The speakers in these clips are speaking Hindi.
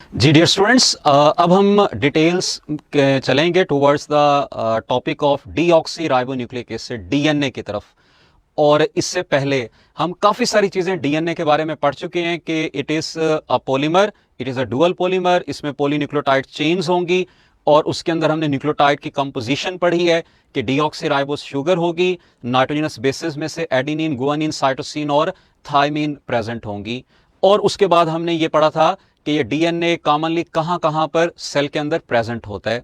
जी डियर स्टूडेंट्स, अब हम डिटेल्स चलेंगे towards the topic of deoxy ribo nucleic acid DNA की तरफ। और इससे पहले हम काफ़ी सारी चीज़ें डीएनए के बारे में पढ़ चुके हैं कि it is a polymer, it is a dual polymer, इसमें पॉलीन्यूक्लियोटाइड चेन्स होंगी और उसके अंदर हमने न्यूक्लियोटाइड की कंपोजिशन पढ़ी है कि डीऑक्सी राइबोस शुगर होगी, नाइट्रोजनस बेसिस में से एडेनिन, गुआनिन, साइटोसिन और थायमीन प्रेजेंट होंगी। और उसके बाद हमने ये पढ़ा था कि ये डीएनए कॉमनली कहां कहां पर सेल के अंदर प्रेजेंट होता है।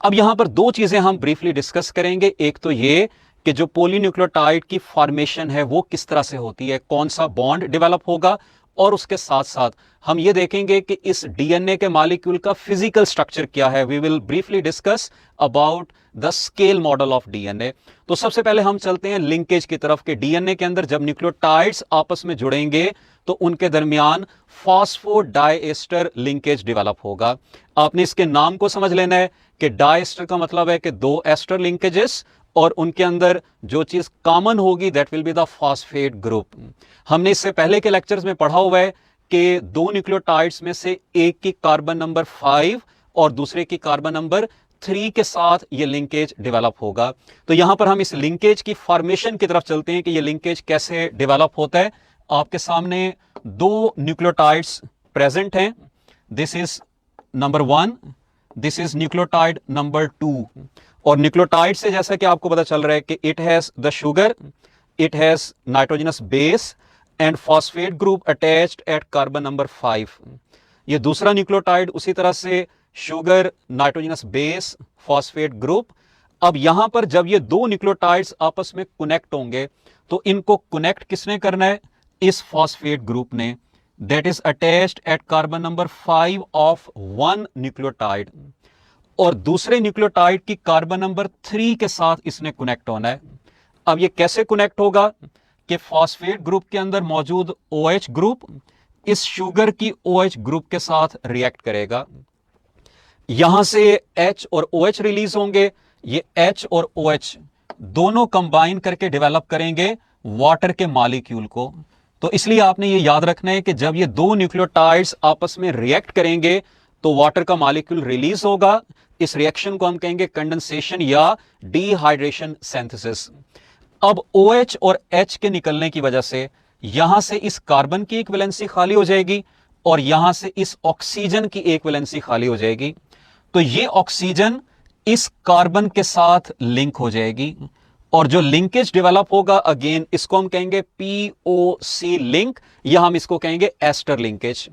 अब यहां पर दो चीजें हम ब्रीफली डिस्कस करेंगे। एक तो ये कि जो पॉलीन्यूक्लियोटाइड की फॉर्मेशन है वो किस तरह से होती है, कौन सा बॉन्ड डेवलप होगा, और उसके साथ साथ हम ये देखेंगे कि इस डीएनए के मॉलिक्यूल का फिजिकल स्ट्रक्चर क्या है। We will briefly discuss about the scale model of DNA. तो सबसे पहले हम चलते हैं लिंकेज की तरफ कि डीएनए के अंदर जब न्यूक्लियोटाइड्स आपस में जुड़ेंगे तो उनके दरमियान फॉस्फोडाइएस्टर लिंकेज डेवलप होगा। आपने इसके नाम को समझ लेना है कि डाइएस्टर का मतलब है कि दो एस्टर लिंकेजेस, और उनके अंदर जो चीज कॉमन होगी that will be the phosphate group. हमने इससे पहले के लेक्चर्स में पढ़ा हुआ है कि दो न्यूक्लियोटाइड्स में से एक की कार्बन नंबर 5 और दूसरे की कार्बन नंबर 3 के साथ ये लिंकेज डेवलप होगा। तो यहां पर हम इस लिंकेज की फॉर्मेशन की तरफ चलते हैं कि ये लिंकेज कैसे डेवलप होता है। आपके सामने दो न्यूक्लियोटाइड्स प्रेजेंट हैं। This is number 1, this is nucleotide number 2। और न्यूक्लियोटाइड से जैसा कि आपको पता चल रहा है कि it has the sugar, it has nitrogenous base and phosphate group attached eight carbon number 5। ये दूसरा न्यूक्लियोटाइड उसी तरह से sugar, nitrogenous base, phosphate group. अब यहां पर जब ये दो न्यूक्लियोटाइड्स आपस में कनेक्ट होंगे तो इनको कनेक्ट किसने करना है? इस फॉस्फेट ग्रुप ने, that is attached eight carbon number 5 of one nucleotide. और दूसरे न्यूक्लियोटाइड की कार्बन नंबर 3 के साथ इसने कनेक्ट होना है। अब ये कैसे कनेक्ट होगा कि फॉस्फेट ग्रुप के अंदर मौजूद OH ग्रुप इस शुगर की OH ग्रुप के साथ रिएक्ट करेगा। यहां से H और OH रिलीज होंगे। ये H और OH दोनों कंबाइन करके डेवलप करेंगे वाटर के मॉलिक्यूल को। तो इसलिए आपने ये याद रखना है कि जब ये दो न्यूक्लियोटाइड्स आपस में रिएक्ट करेंगे तो वाटर का मॉलिक्यूल रिलीज होगा। इस रिएक्शन को हम कहेंगे कंडेंसेशन या डिहाइड्रेशन सिंथेसिस। अब OH और H के निकलने की वजह से यहां से इस कार्बन की एक वैलेंसी खाली हो जाएगी और यहां से इस ऑक्सीजन की एक वैलेंसी खाली हो जाएगी। तो ये ऑक्सीजन इस कार्बन के साथ लिंक हो जाएगी और जो लिंकेज डेवलप होगा अगेन इसको हम कहेंगे POC लिंक, या हम इसको कहेंगे एस्टर लिंकेज।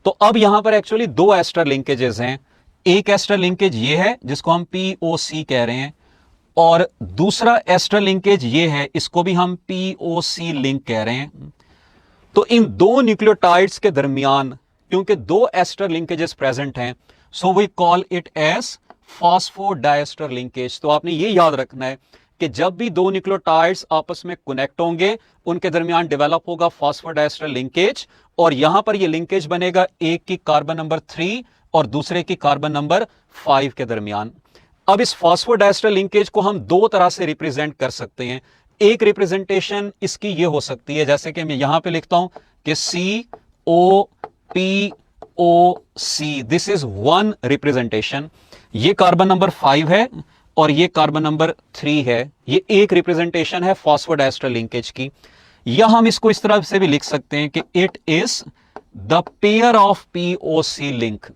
तो अब यहां पर एक्चुअली दो एस्टर लिंकेजेस हैं। एक एस्टर लिंकेज ये है जिसको हम POC कह रहे हैं, और दूसरा एस्टर लिंकेज ये है, इसको भी हम POC लिंक कह रहे हैं। तो इन दो न्यूक्लियोटाइड्स के दरमियान क्योंकि दो एस्टर लिंकेजेस प्रेजेंट हैं, so we call it as phosphodiester linkage. तो आपने ये याद रखना है कि जब भी दो न्यूक्लियोटाइड्स आपस में कनेक्ट होंगे उनके दरमियान डेवलप होगा फॉस्फोडाइएस्टर लिंकेज, और यहां पर यह लिंकेज बनेगा एक की कार्बन नंबर 3 और दूसरे की कार्बन नंबर 5 के दरमियान। अब इस फॉस्फोडाइएस्टर लिंकेज को हम दो तरह से रिप्रेजेंट कर सकते हैं। एक रिप्रेजेंटेशन इसकी ये हो सकती है, जैसे कि मैं यहां पे लिखता हूं कि COPOC, this is one representation. ये कार्बन नंबर 5 है और ये कार्बन नंबर 3 है। ये एक रिप्रेजेंटेशन है फॉस्फोडाइएस्टर लिंकेज की। या हम इसको इस तरह से भी लिख सकते हैं कि it is the pair of POC link.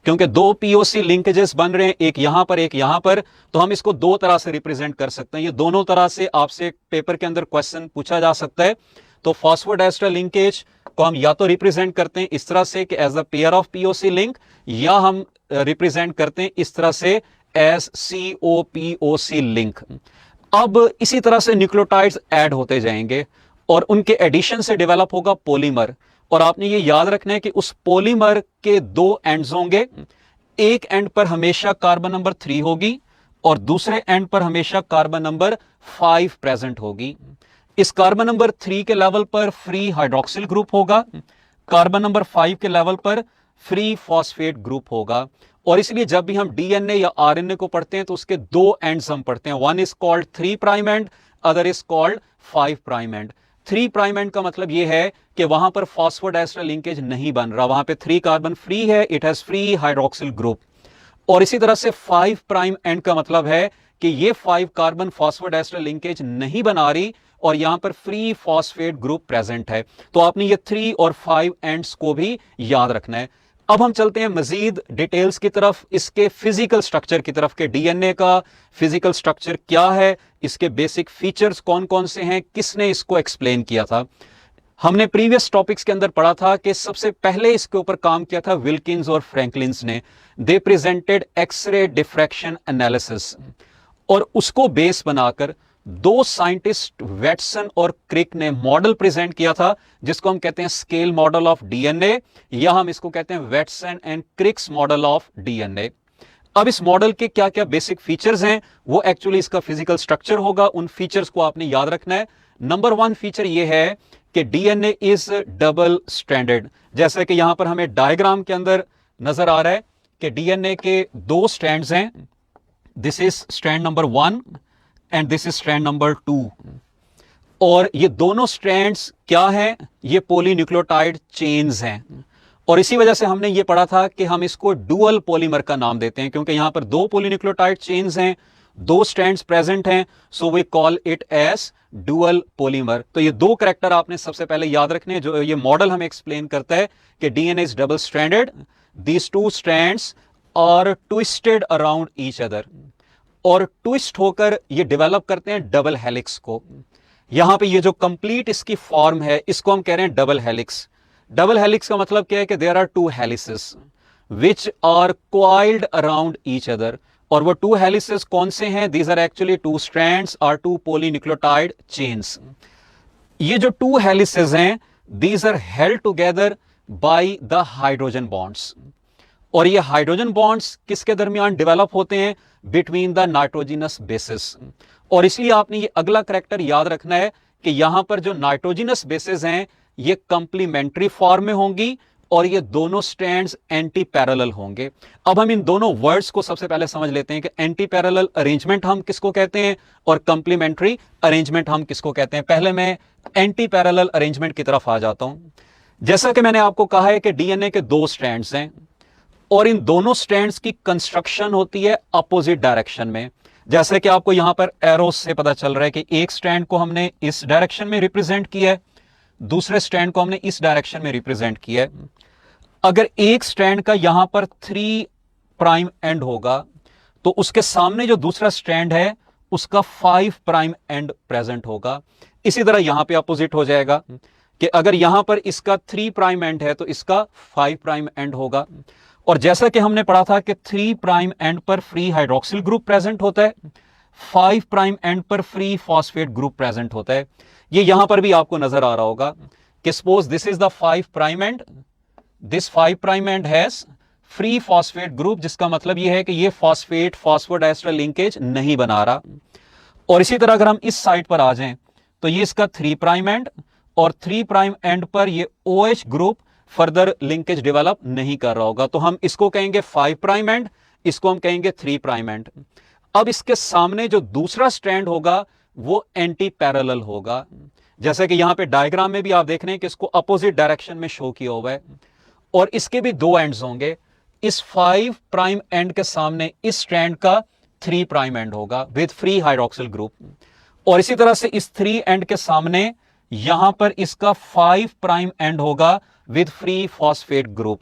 क्योंकि दो POC लिंकेजेस बन रहे हैं, एक यहां पर एक यहां पर, तो हम इसको दो तरह से रिप्रेजेंट कर सकते हैं। ये दोनों तरह से आपसे पेपर के अंदर क्वेश्चन पूछा जा सकता है। तो फॉस्फोडाइएस्टर लिंकेज को हम या तो रिप्रेजेंट करते हैं इस तरह से कि as the pair of POC link, या हम रिप्रेजेंट करते हैं इस तरह से एज COPOC लिंक। अब इसी तरह से न्यूक्लियोटाइड्स ऐड होते जाएंगे और उनके एडिशन से डेवलप होगा पॉलीमर। और आपने ये याद रखना है कि उस पॉलीमर के दो एंड्स होंगे। एक एंड पर हमेशा कार्बन नंबर 3 होगी और दूसरे एंड पर हमेशा कार्बन नंबर 5 प्रेजेंट होगी। इस कार्बन नंबर 3 के लेवल पर फ्री हाइड्रोक्सिल ग्रुप होगा, कार्बन नंबर 5 के लेवल पर फ्री फॉस्फेट ग्रुप होगा। और इसलिए जब भी हम DNA या RNA को पढ़ते हैं तो उसके दो एंड्स हम पढ़ते हैं, one is called 3' and other is called 5' and. 3 prime and का मतलब यह है कि वहां पर फॉस्फोडाइस्टर लिंकेज नहीं बन रहा, वहां पे 3 कार्बन फ्री है, it has free hydroxyl group. और इसी तरह से 5 प्राइम एंड का मतलब है कि ये 5 कार्बन फॉस्फोडाइस्टर लिंकेज नहीं बना रही और यहां पर फ्री फॉस्फेट ग्रुप प्रेजेंट है। तो आपने ये 3 और 5 एंड्स को भी याद रखना है। अब हम चलते हैं मजीद डिटेल्स की तरफ, इसके फिजिकल स्ट्रक्चर की तरफ, के डीएनए का फिजिकल स्ट्रक्चर क्या है, इसके बेसिक फीचर्स कौन कौन से हैं, किसने इसको एक्सप्लेन किया था। हमने प्रीवियस टॉपिक्स के अंदर पढ़ा था कि सबसे पहले इसके ऊपर काम किया था विल्किंस और फ्रैंकलिन्स ने। दे प्रेजेंटेड एक्सरे डिफ्रैक्शन एनालिसिस, और उसको बेस बनाकर दो साइंटिस्ट वेटसन और क्रिक ने मॉडल प्रेजेंट किया था, जिसको हम कहते हैं स्केल मॉडल ऑफ डीएनए, या हम इसको कहते हैं Watson and Crick's model of DNA. अब इस मॉडल के क्या क्या बेसिक फीचर्स हैं, वो एक्चुअली इसका फिजिकल स्ट्रक्चर होगा, उन फीचर्स को आपने याद रखना है। नंबर 1 फीचर ये है कि डीएनए इज डबल स्ट्रैंडेड। जैसे कि यहां पर हमें डायग्राम के अंदर नजर आ रहा है कि डीएनए के 2 स्ट्रैंड्स हैं, this is strand number 1 and this is strand number 2। और ये दोनों स्ट्रैंड्स क्या हैं, ये पॉलीन्यूक्लियोटाइड चेन्स हैं। और इसी वजह से हमने ये पढ़ा था कि हम इसको डुअल पॉलीमर का नाम देते हैं, क्योंकि यहां पर 2 पॉलीन्यूक्लियोटाइड चेन्स हैं, 2 स्ट्रैंड्स प्रेजेंट हैं, so we call it as dual polymer. तो ये 2 कैरेक्टर आपने सबसे पहले याद रखने हैं, जो ये मॉडल हमें एक्सप्लेन करता है कि DNA is double stranded, these 2 strands are twisted around each other, और ट्विस्ट होकर ये डेवलप करते हैं डबल हेलिक्स को। यहां पे ये जो कंप्लीट इसकी फॉर्म है, इसको हम कह रहे हैं डबल हेलिक्स। डबल हेलिक्स का मतलब क्या है कि there are 2 helices which are coiled around each other, और वो 2 हेलिसेस कौन से हैं, दीज आर एक्चुअली 2 स्ट्रैंड्स और 2 पॉलीन्यूक्लियोटाइड चेन्स। ये जो 2 हेलिसेस हैं, these are held together by the hydrogen bonds, और ये हाइड्रोजन बॉन्ड्स किसके दरमियान डेवलप होते हैं, बिटवीन द नाइट्रोजिनस बेसिस। और इसलिए आपने ये अगला करैक्टर याद रखना है कि यहां पर जो नाइट्रोजिनस बेसिस हैं, ये कंप्लीमेंट्री फॉर्म में होंगी, और ये दोनों स्ट्रैंड्स एंटी पैरेलल होंगे। अब हम इन दोनों वर्ड्स को सबसे पहले समझ लेते हैं कि एंटी पैरेलल अरेंजमेंट हम किसको कहते हैं और कंप्लीमेंट्री अरेंजमेंट हम किसको कहते हैं। पहले मैं एंटी पैरेलल अरेंजमेंट की तरफ आ जाता हूं। जैसा कि मैंने आपको कहा है कि डीएनए के 2 स्ट्रैंड्स हैं, और इन दोनों स्ट्रैंड्स की कंस्ट्रक्शन होती है अपोजिट डायरेक्शन में। जैसे कि आपको यहां पर एरोस से पता चल रहा है कि एक स्ट्रैंड को हमने इस डायरेक्शन में रिप्रेजेंट किया है, दूसरे स्ट्रैंड को हमने इस डायरेक्शन में रिप्रेजेंट किया है। अगर एक स्ट्रैंड का यहां पर 3 प्राइम एंड होगा, तो उसके सामने जो दूसरा स्ट्रैंड है उसका 5 प्राइम एंड प्रेजेंट होगा। इसी तरह यहां पे अपोजिट हो जाएगा कि अगर यहां पर इसका 3 प्राइम एंड है तो इसका 5 प्राइम एंड होगा। और जैसा कि हमने पढ़ा था कि 3 प्राइम एंड पर फ्री हाइड्रोक्सिल ग्रुप प्रेजेंट होता है, 5 प्राइम एंड पर फ्री फॉस्फेट ग्रुप प्रेजेंट होता है। ये यहां पर भी आपको नजर आ रहा होगा कि suppose this is the 5 prime and, this 5 prime and has free phosphate group, जिसका मतलब यह है कि ये फॉस्फेट फॉस्फोडाइस्टर लिंकेज नहीं बना रहा। और इसी तरह अगर हम इस साइड पर आ जाएं तो ये इसका 3 प्राइम एंड, और 3 प्राइम एंड पर ये OH group further linkage develop नहीं कर रहा होगा, तो हम इसको कहेंगे 5 प्राइम एंड, इसको हम कहेंगे 3 प्राइम एंड। अब इसके सामने जो दूसरा स्ट्रैंड होगा वो एंटी पैरेलल होगा। जैसे कि यहां पे डायग्राम में भी आप देख रहे हैं कि इसको अपोजिट डायरेक्शन में शो किया हुआ है, और इसके भी 2 एंड्स होंगे। इस 5 प्राइम एंड के सामने इस स्ट्रैंड का 3 प्राइम एंड होगा विद फ्री हाइड्रोक्सिल ग्रुप, और इसी तरह से इस 3 एंड के सामने यहां पर इसका 5 प्राइम एंड होगा विद फ्री फॉस्फेट ग्रुप।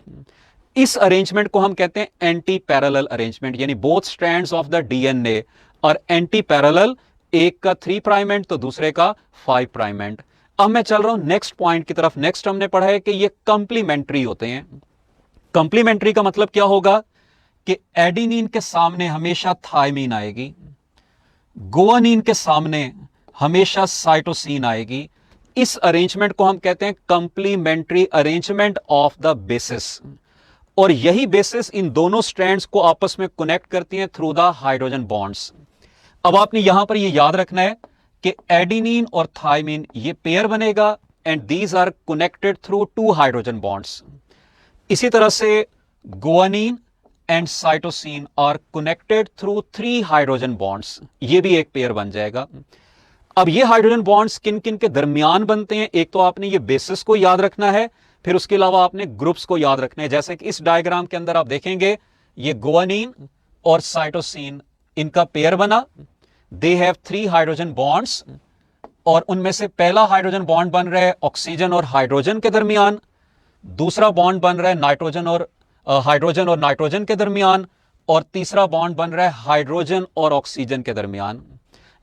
इस अरेंजमेंट को हम कहते हैं एंटी पैरेलल अरेंजमेंट, यानी both strands of the DNA और एंटी पैरेलल, एक का 3 प्राइम एंड तो दूसरे का 5 प्राइम एंड। अब मैं चल रहा हूं नेक्स्ट पॉइंट की तरफ। नेक्स्ट हमने पढ़ा है कि ये कंप्लीमेंट्री होते हैं। कंप्लीमेंट्री का मतलब क्या होगा कि एडेनिन के सामने हमेशा थायमीन आएगी, गुआनिन के सामने हमेशा साइटोसिन आएगी। इस अरेंजमेंट को हम कहते हैं complementary arrangement of the basis, और यही बेसिस इन दोनों स्ट्रैंड्स को आपस में कनेक्ट करती हैं थ्रू द हाइड्रोजन बॉन्ड्स। अब आपने यहां पर यह याद रखना है कि एडेनिन और थायमीन ये पेयर बनेगा, and these are connected through 2 hydrogen bonds. इसी तरह से guanine and cytosine are connected through 3 hydrogen bonds, ये भी एक पेयर बन जाएगा। अब ये हाइड्रोजन बॉन्ड्स किन किन के दरमियान बनते हैं, एक तो आपने ये बेसिस को याद रखना है, फिर उसके अलावा आपने ग्रुप्स को याद रखना है। जैसे कि इस डायग्राम के अंदर आप देखेंगे ये गुआनिन और साइटोसिन, इनका पेयर बना, दे हैव 3 हाइड्रोजन बॉन्ड्स, और उनमें से पहला हाइड्रोजन बॉन्ड बन रहा है ऑक्सीजन और हाइड्रोजन के दरमियान, दूसरा बॉन्ड बन रहा है हाइड्रोजन और नाइट्रोजन के दरमियान, और तीसरा बॉन्ड बन रहा है हाइड्रोजन और ऑक्सीजन के दरमियान।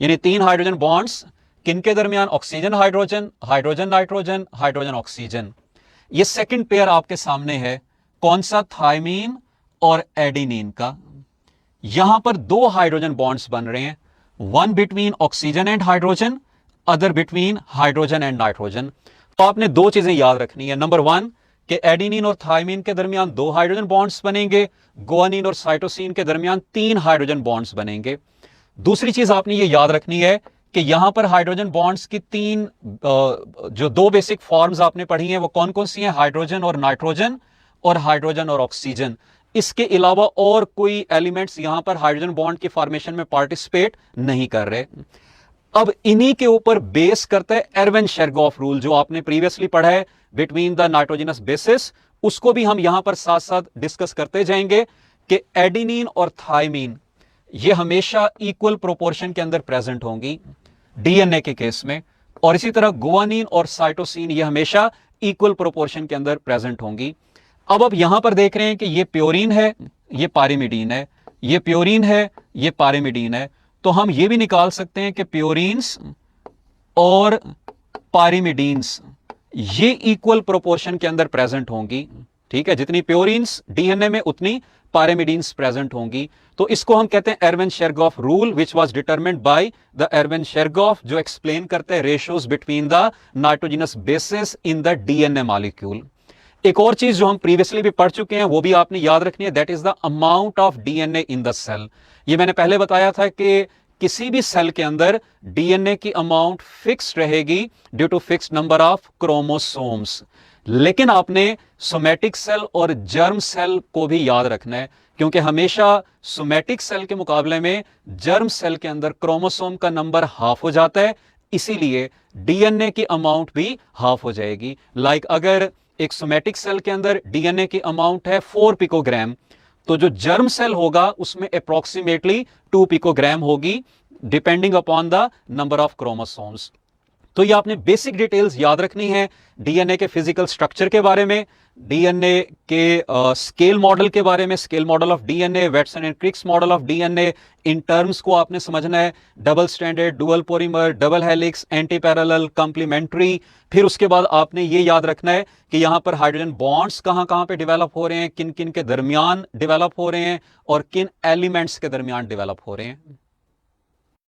यानी 3 हाइड्रोजन बॉन्ड्स किन के दरमियान, oxygen hydrogen, hydrogen nitrogen, hydrogen oxygen. ये सेकंड पेयर आपके सामने है, कौन सा, थायमीन और एडेनिन का। यहां पर 2 हाइड्रोजन बॉन्ड्स बन रहे हैं, one between oxygen and hydrogen, other between hydrogen and nitrogen. तो आपने 2 चीजें याद रखनी है, नंबर 1 कि एडेनिन और थायमीन के दरमियान 2 हाइड्रोजन बॉन्ड्स बनेंगे, गुआनिन और साइटोसिन के दरमियान 3 हाइड्रोजन बॉन्ड्स बनेंगे। दूसरी चीज आपने ये याद रखनी है कि यहां पर हाइड्रोजन बॉन्ड्स की 3 जो 2 बेसिक फॉर्म्स आपने पढ़ी हैं वो कौन कौन सी हैं, हाइड्रोजन और नाइट्रोजन और हाइड्रोजन और ऑक्सीजन। इसके अलावा और कोई एलिमेंट्स यहां पर हाइड्रोजन बॉन्ड की फॉर्मेशन में पार्टिसिपेट नहीं कर रहे। अब इन्हीं के ऊपर बेस करता है एर्विन-शेरगॉफ रूल, जो आपने प्रीवियसली पढ़ा है बिटवीन द नाइट्रोजनस बेसिस, उसको भी हम यहां पर साथ साथ डिस्कस करते जाएंगे कि एडेनिन और थायमीन ये हमेशा इक्वल प्रोपोर्शन के अंदर प्रेजेंट होंगी डीएनए के केस में, और इसी तरह गुआनिन और साइटोसिन ये हमेशा इक्वल प्रोपोर्शन के अंदर प्रेजेंट होंगी। अब यहां पर देख रहे हैं कि ये प्योरीन है, ये पारिमिडीन है, ये प्योरीन है, ये पारिमिडीन है, तो हम ये भी निकाल सकते हैं कि प्योरीन्स और पारिमिडीन्स ये इक्वल प्रोपोर्शन के अंदर प्रेजेंट होंगी। ठीक है, जितनी प्योरीन्स डीएनए में उतनी पारिमिडीन्स प्रेजेंट होंगी। तो इसको हम कहते हैं Erwin Chargaff rule, which was determined by the Erwin Chargaff, जो एक्सप्लेन करते हैं ratios between the nitrogenous bases in the DNA molecule. एक और चीज जो हम प्रीवियसली भी पढ़ चुके हैं वो भी आपने याद रखनी है, that is the amount of DNA in the cell. ये मैंने पहले बताया था कि किसी भी सेल के अंदर डीएनए की अमाउंट फिक्स रहेगी due to fix number of chromosomes, लेकिन आपने सोमैटिक सेल और जर्म सेल को भी याद रखना है, क्योंकि हमेशा सोमैटिक सेल के मुकाबले में जर्म सेल के अंदर क्रोमोसोम का नंबर हाफ हो जाता है, इसीलिए डीएनए की अमाउंट भी हाफ हो जाएगी। लाइक अगर एक सोमैटिक सेल के अंदर डीएनए की अमाउंट है 4 पिकोग्राम, तो जो जर्म सेल होगा उसमें अप्रोक्सीमेटली 2 पिकोग्राम होगी, depending upon the number of chromosomes. तो ये आपने बेसिक डिटेल्स याद रखनी है डीएनए के फिजिकल स्ट्रक्चर के बारे में, डीएनए के स्केल मॉडल के बारे में, scale model of DNA, Watson and Crick's model of DNA, इन टर्म्स को आपने समझना है, double stranded, dual polymer, double helix, anti parallel, complementary. फिर उसके बाद आपने ये याद रखना है कि यहां पर हाइड्रोजन बॉन्ड्स कहां कहां पे डेवलप हो रहे हैं, किन किन के दरमियान डेवलप हो रहे हैं और किन एलिमेंट्स के दरमियान डेवलप हो रहे हैं।